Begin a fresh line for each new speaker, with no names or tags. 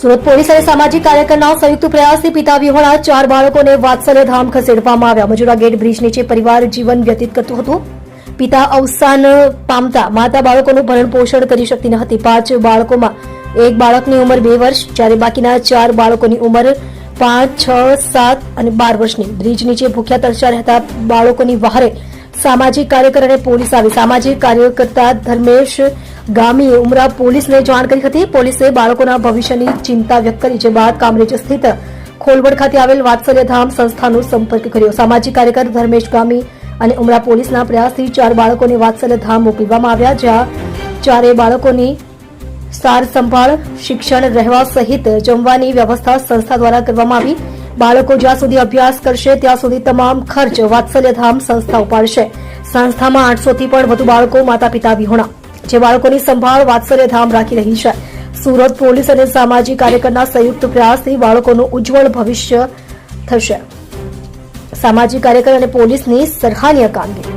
Surat police અને સામાજિક કાર્યકરના સંયુક્ત પ્રયાસથી પિતા વિહોણા 4 બાળકોને વાત્સલ્યધામ ખસેડવામાં આવ્યા. મજુરા ગેટ બ્રિજ નીચે પરિવાર જીવન વ્યતીત કરતું હતું. પિતા અવસાન પામતા માતા બાળકોનું ભરણ પોષણ કરી શકતી ન હતી. 5 બાળકોમાં એક બાળકની ઉંમર 2 વર્ષ જ્યારે બાકીના 4 બાળકોની ઉંમર 5, 6, 7 અને 12 વર્ષની. બ્રિજ નીચે ભૂખ્યા તરસ્યા રહેતા બાળકોની વહારે સામાજિક કાર્યકર અને પોલીસ આવી. સામાજિક કાર્યકર્તા ધર્મેશ ગામીએ ઉમરા પોલીસને જાણ કરી હતી. પોલીસે બાળકોના ભવિષ્યની ચિંતા વ્યક્ત કરી, જે બાદ કામરેજ સ્થિત ખોલવડ ખાતે આવેલ વાત્સલ્યધામ સંસ્થાનો સંપર્ક કર્યો. સામાજિક કાર્યકર ધર્મેશ ગામી અને ઉમરા પોલીસના પ્રયાસથી 4 બાળકોને વાત્સલ્યધામ મોકલવામાં આવ્યા, જ્યાં 4 બાળકોની સાર સંભાળ, શિક્ષણ, રહેવા સહિત જમવાની વ્યવસ્થા સંસ્થા દ્વારા કરવામાં આવી. બાળકો જ્યાં સુધી અભ્યાસ કરશે ત્યાં સુધી તમામ ખર્ચ વાત્સલ્યધામ સંસ્થા ઉપાડશે. સંસ્થામાં 800 થી પણ વધુ બાળકો માતા પિતા વિહોણા, જે બાળકોની સંભાળ વાત્સલ્યધામ રાખી રહી છે. સુરત પોલીસ અને સામાજિક કાર્યકરના સંયુક્ત પ્રયાસથી બાળકોનું ઉજ્જવળ ભવિષ્ય થશે. સામાજિક કાર્યકર અને પોલીસની સરાહનીય કામગીરી.